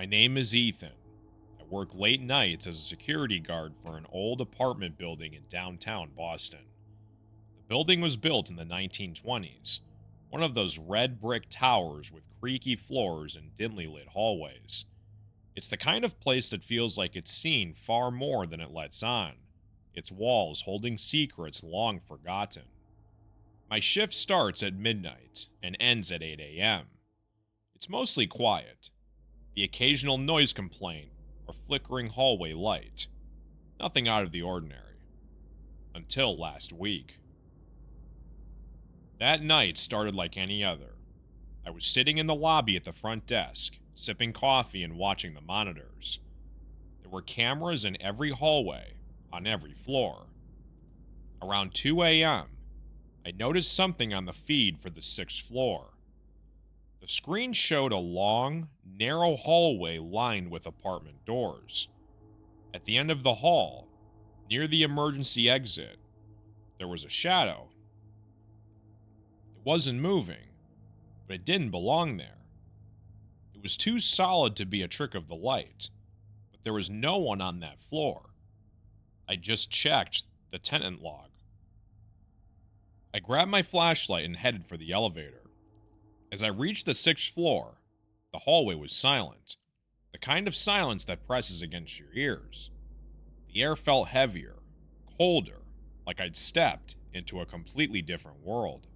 My name is Ethan. I work late nights as a security guard for an old apartment building in downtown Boston. The building was built in the 1920s, one of those red brick towers with creaky floors and dimly lit hallways. It's the kind of place that feels like it's seen far more than it lets on, its walls holding secrets long forgotten. My shift starts at midnight and ends at 8 a.m. It's mostly quiet. The occasional noise complaint or flickering hallway light. Nothing out of the ordinary. Until last week. That night started like any other. I was sitting in the lobby at the front desk, sipping coffee and watching the monitors. There were cameras in every hallway, on every floor. Around 2 a.m., I noticed something on the feed for the 6th floor. The screen showed a long, narrow hallway lined with apartment doors. At the end of the hall, near the emergency exit, there was a shadow. It wasn't moving, but it didn't belong there. It was too solid to be a trick of the light, but there was no one on that floor. I just checked the tenant log. I grabbed my flashlight and headed for the elevator. As I reached the 6th floor, the hallway was silent, the kind of silence that presses against your ears. The air felt heavier, colder, like I'd stepped into a completely different world.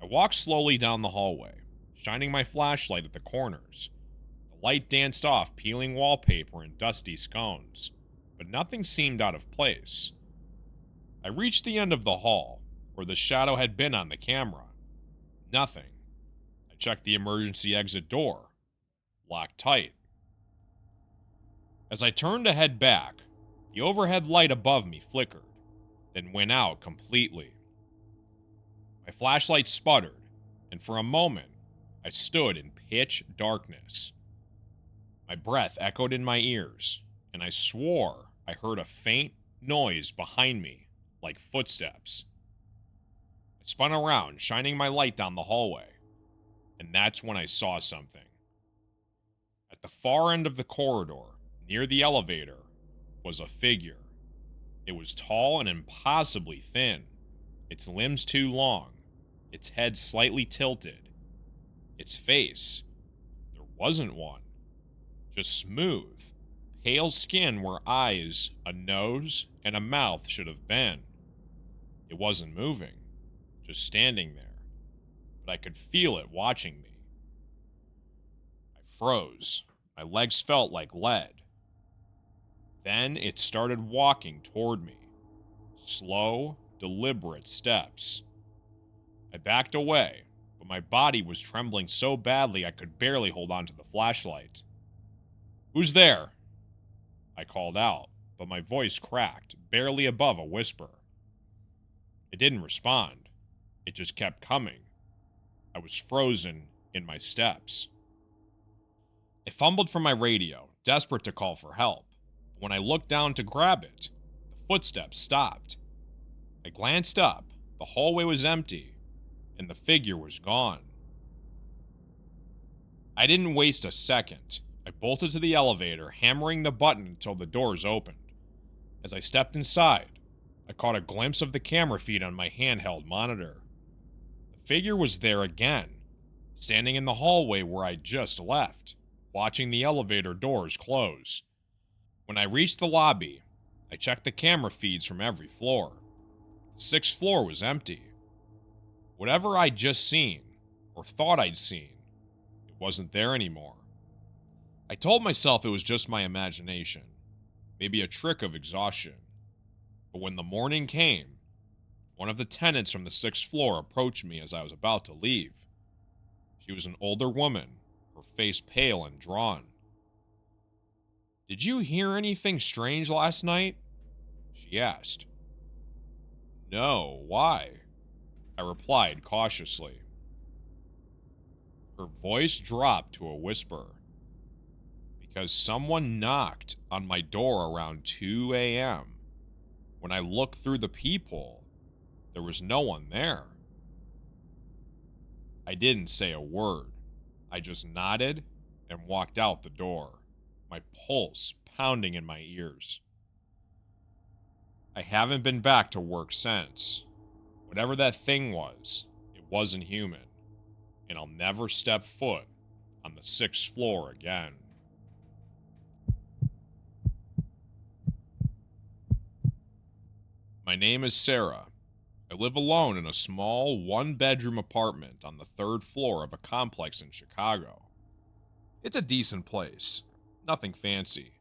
I walked slowly down the hallway, shining my flashlight at the corners. The light danced off peeling wallpaper and dusty scones, but nothing seemed out of place. I reached the end of the hall, where the shadow had been on the camera. Nothing. I checked the emergency exit door. Locked tight. As I turned to head back, the overhead light above me flickered, then went out completely. My flashlight sputtered, and for a moment, I stood in pitch darkness. My breath echoed in my ears, and I swore I heard a faint noise behind me, like footsteps. I spun around, shining my light down the hallway, and that's when I saw something. At the far end of the corridor, near the elevator, was a figure. It was tall and impossibly thin, its limbs too long, its head slightly tilted. Its face, there wasn't one, just smooth, pale skin where eyes, a nose, and a mouth should have been. It wasn't moving. Just standing there, but I could feel it watching me. I froze. My legs felt like lead. Then it started walking toward me. Slow, deliberate steps. I backed away, but my body was trembling so badly I could barely hold on to the flashlight. "Who's there?" I called out, but my voice cracked, barely above a whisper. It didn't respond. It just kept coming. I was frozen in my steps. I fumbled for my radio, desperate to call for help. When I looked down to grab it, the footsteps stopped. I glanced up. The hallway was empty, and the figure was gone. I didn't waste a second. I bolted to the elevator, hammering the button until the doors opened. As I stepped inside, I caught a glimpse of the camera feed on my handheld monitor. The figure was there again, standing in the hallway where I'd just left, watching the elevator doors close. When I reached the lobby, I checked the camera feeds from every floor. The 6th floor was empty. Whatever I'd just seen, or thought I'd seen, it wasn't there anymore. I told myself it was just my imagination, maybe a trick of exhaustion. But when the morning came, one of the tenants from the 6th floor approached me as I was about to leave. She was an older woman, her face pale and drawn. "Did you hear anything strange last night?" she asked. "No, why?" I replied cautiously. Her voice dropped to a whisper. "Because someone knocked on my door around 2 a.m. When I looked through the peephole, there was no one there." I didn't say a word. I just nodded and walked out the door, my pulse pounding in my ears. I haven't been back to work since. Whatever that thing was, it wasn't human, and I'll never step foot on the 6th floor again. My name is Sarah. I live alone in a small, one-bedroom apartment on the 3rd floor of a complex in Chicago. It's a decent place, nothing fancy,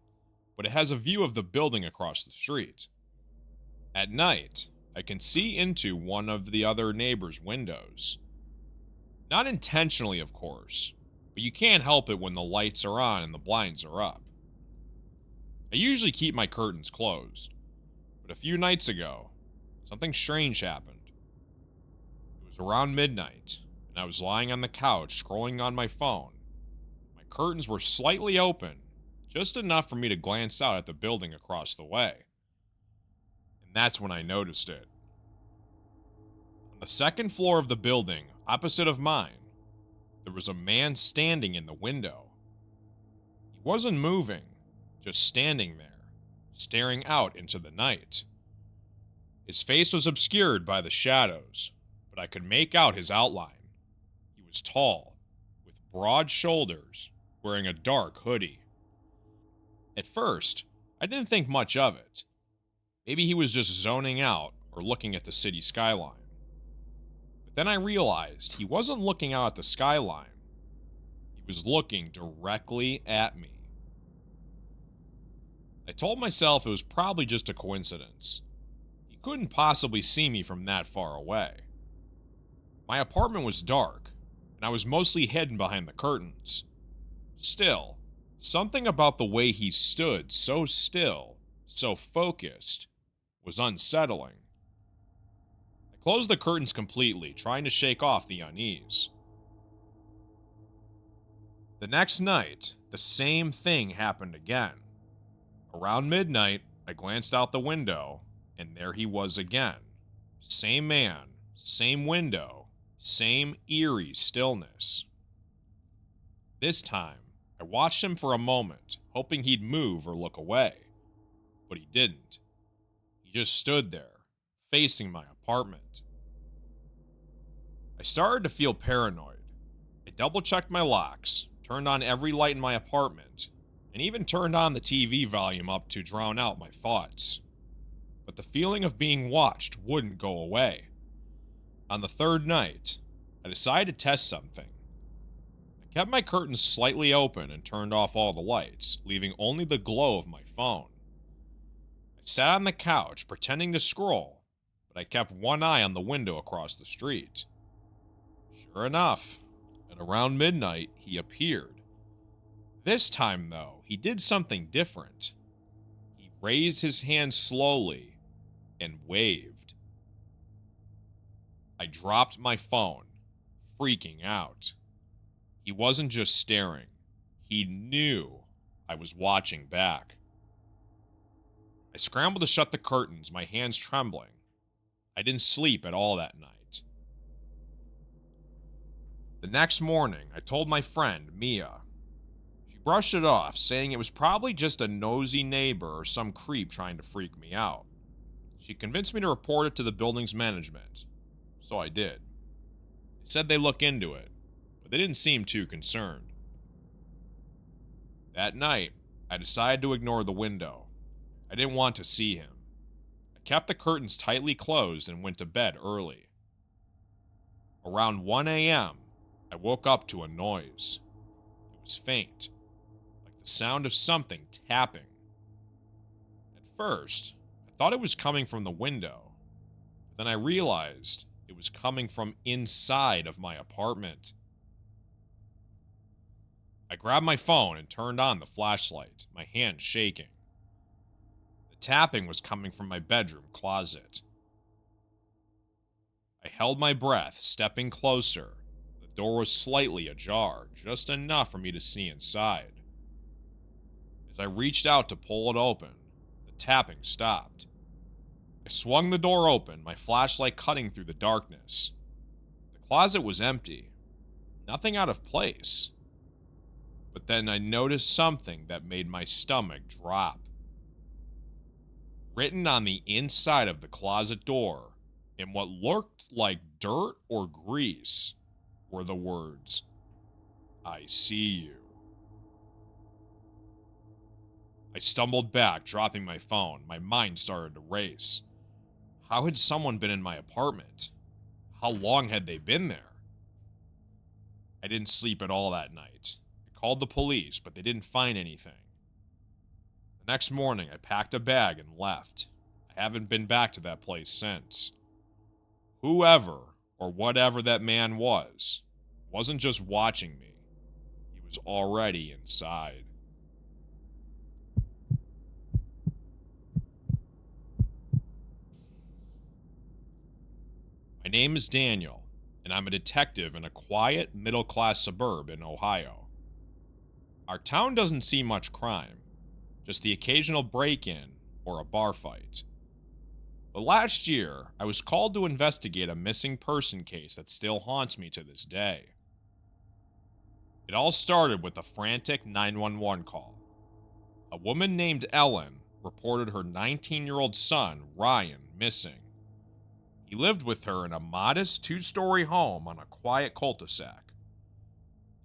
but it has a view of the building across the street. At night, I can see into one of the other neighbors' windows. Not intentionally, of course, but you can't help it when the lights are on and the blinds are up. I usually keep my curtains closed, but a few nights ago, something strange happened. It was around midnight, and I was lying on the couch scrolling on my phone. My curtains were slightly open, just enough for me to glance out at the building across the way. And that's when I noticed it. On the 2nd floor of the building, opposite of mine, there was a man standing in the window. He wasn't moving, just standing there, staring out into the night. His face was obscured by the shadows, but I could make out his outline. He was tall, with broad shoulders, wearing a dark hoodie. At first, I didn't think much of it. Maybe he was just zoning out or looking at the city skyline. But then I realized he wasn't looking out at the skyline. He was looking directly at me. I told myself it was probably just a coincidence. He couldn't possibly see me from that far away. My apartment was dark, and I was mostly hidden behind the curtains. Still, something about the way he stood so still, so focused, was unsettling. I closed the curtains completely, trying to shake off the unease. The next night, the same thing happened again. Around midnight, I glanced out the window, and there he was again. Same man, same window, same eerie stillness. This time, I watched him for a moment, hoping he'd move or look away. But he didn't. He just stood there, facing my apartment. I started to feel paranoid. I double-checked my locks, turned on every light in my apartment, and even turned on the TV volume up to drown out my thoughts. But the feeling of being watched wouldn't go away. On the 3rd night, I decided to test something. I kept my curtains slightly open and turned off all the lights, leaving only the glow of my phone. I sat on the couch, pretending to scroll, but I kept one eye on the window across the street. Sure enough, at around midnight, he appeared. This time, though, he did something different. He raised his hand slowly and waved. I dropped my phone, freaking out. He wasn't just staring. He knew I was watching back. I scrambled to shut the curtains, my hands trembling. I didn't sleep at all that night. The next morning, I told my friend, Mia. She brushed it off, saying it was probably just a nosy neighbor or some creep trying to freak me out. She convinced me to report it to the building's management, so I did. They said they'd look into it, but they didn't seem too concerned. That night, I decided to ignore the window. I didn't want to see him. I kept the curtains tightly closed and went to bed early. Around 1 a.m., I woke up to a noise. It was faint, like the sound of something tapping. At first, I thought it was coming from the window, but then I realized it was coming from inside of my apartment. I grabbed my phone and turned on the flashlight, my hand shaking. The tapping was coming from my bedroom closet. I held my breath, stepping closer. The door was slightly ajar, just enough for me to see inside. As I reached out to pull it open, the tapping stopped. I swung the door open, my flashlight cutting through the darkness. The closet was empty. Nothing out of place. But then I noticed something that made my stomach drop. Written on the inside of the closet door, in what looked like dirt or grease, were the words, "I see you." I stumbled back, dropping my phone. My mind started to race. How had someone been in my apartment? How long had they been there? I didn't sleep at all that night. I called the police, but they didn't find anything. The next morning, I packed a bag and left. I haven't been back to that place since. Whoever or whatever that man was, wasn't just watching me. He was already inside. My name is Daniel, and I'm a detective in a quiet, middle-class suburb in Ohio. Our town doesn't see much crime, just the occasional break-in or a bar fight. But last year, I was called to investigate a missing person case that still haunts me to this day. It all started with a frantic 911 call. A woman named Ellen reported her 19-year-old son, Ryan, missing. He lived with her in a modest 2-story home on a quiet cul-de-sac.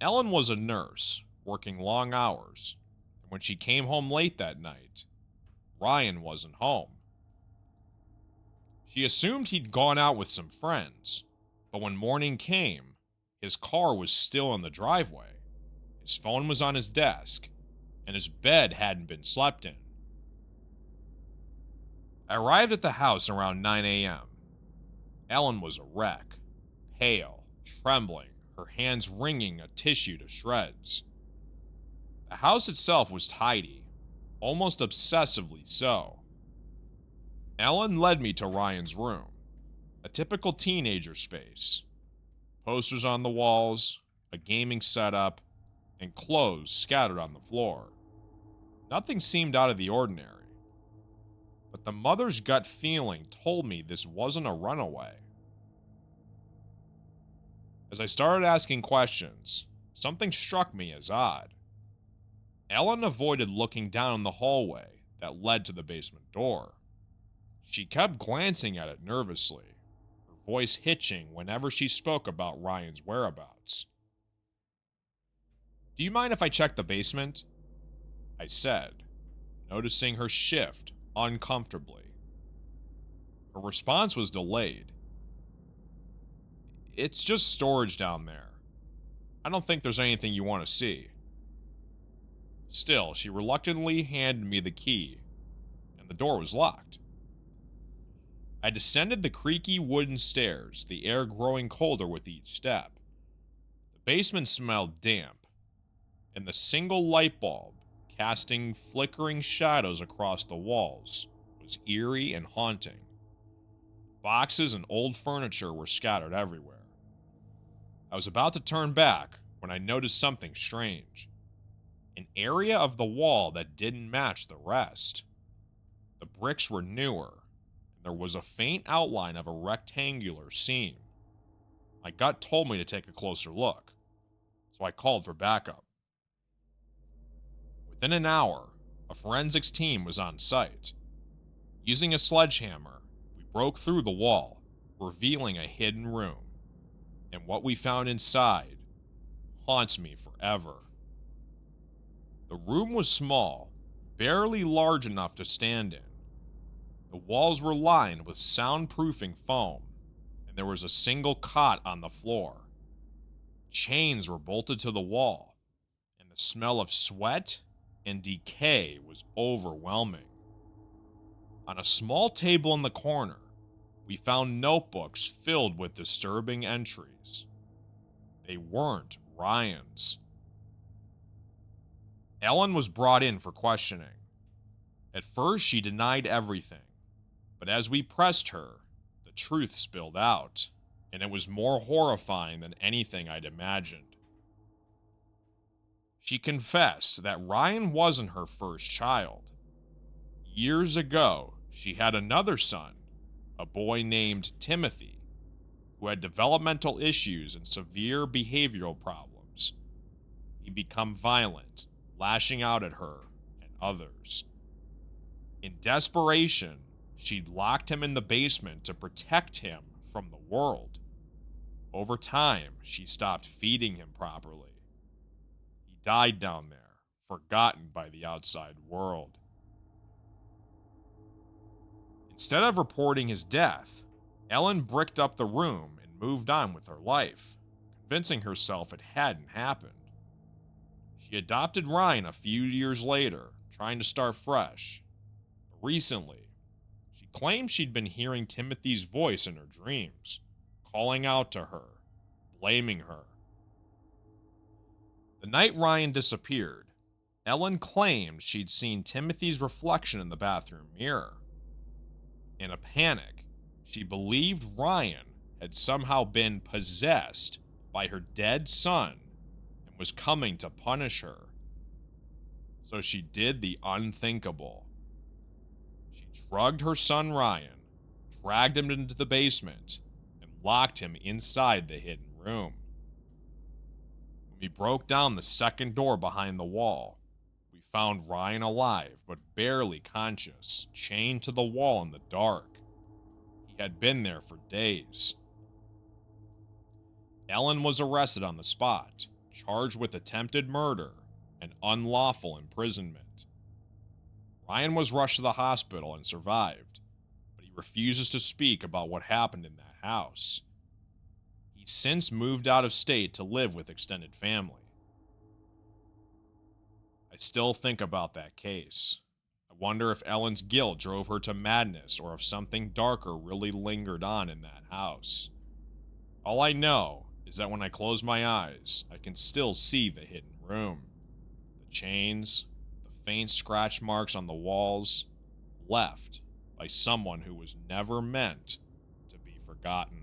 Ellen was a nurse, working long hours, and when she came home late that night, Ryan wasn't home. She assumed he'd gone out with some friends, but when morning came, his car was still in the driveway, his phone was on his desk, and his bed hadn't been slept in. I arrived at the house around 9 a.m. Ellen was a wreck, pale, trembling, her hands wringing a tissue to shreds. The house itself was tidy, almost obsessively so. Ellen led me to Ryan's room, a typical teenager space. Posters on the walls, a gaming setup, and clothes scattered on the floor. Nothing seemed out of the ordinary. But the mother's gut feeling told me this wasn't a runaway. As I started asking questions, something struck me as odd. Ellen avoided looking down the hallway that led to the basement door. She kept glancing at it nervously, her voice hitching whenever she spoke about Ryan's whereabouts. "Do you mind if I check the basement?" I said, noticing her shift uncomfortably. Her response was delayed. "It's just storage down there. I don't think there's anything you want to see." Still, she reluctantly handed me the key, and the door was locked. I descended the creaky wooden stairs, the air growing colder with each step. The basement smelled damp, and the single light bulb, casting flickering shadows across the walls, was eerie and haunting. Boxes and old furniture were scattered everywhere. I was about to turn back when I noticed something strange. An area of the wall that didn't match the rest. The bricks were newer, and there was a faint outline of a rectangular seam. My gut told me to take a closer look, so I called for backup. Within an hour, a forensics team was on site. Using a sledgehammer, we broke through the wall, revealing a hidden room. And what we found inside haunts me forever. The room was small, barely large enough to stand in. The walls were lined with soundproofing foam, and there was a single cot on the floor. Chains were bolted to the wall, and the smell of sweat and decay was overwhelming. On a small table in the corner, we found notebooks filled with disturbing entries. They weren't Ryan's. Ellen was brought in for questioning. At first, she denied everything, but as we pressed her, the truth spilled out, and it was more horrifying than anything I'd imagined. She confessed that Ryan wasn't her first child. Years ago, she had another son, a boy named Timothy, who had developmental issues and severe behavioral problems. he'd become violent, lashing out at her and others. In desperation, she'd locked him in the basement to protect him from the world. Over time, she stopped feeding him properly. He died down there, forgotten by the outside world. Instead of reporting his death, Ellen bricked up the room and moved on with her life, convincing herself it hadn't happened. She adopted Ryan a few years later, trying to start fresh. But recently, she claimed she'd been hearing Timothy's voice in her dreams, calling out to her, blaming her. The night Ryan disappeared, Ellen claimed she'd seen Timothy's reflection in the bathroom mirror. In a panic, she believed Ryan had somehow been possessed by her dead son and was coming to punish her. So she did the unthinkable. She drugged her son Ryan, dragged him into the basement, and locked him inside the hidden room. When we broke down the second door behind the wall, we found Ryan alive but barely conscious, chained to the wall in the dark. He had been there for days. Ellen was arrested on the spot, charged with attempted murder and unlawful imprisonment. Ryan was rushed to the hospital and survived, but he refuses to speak about what happened in that house. He's since moved out of state to live with extended family. I still think about that case. I wonder if Ellen's guilt drove her to madness or if something darker really lingered on in that house. All I know is that when I close my eyes, I can still see the hidden room. The chains, the faint scratch marks on the walls, left by someone who was never meant to be forgotten.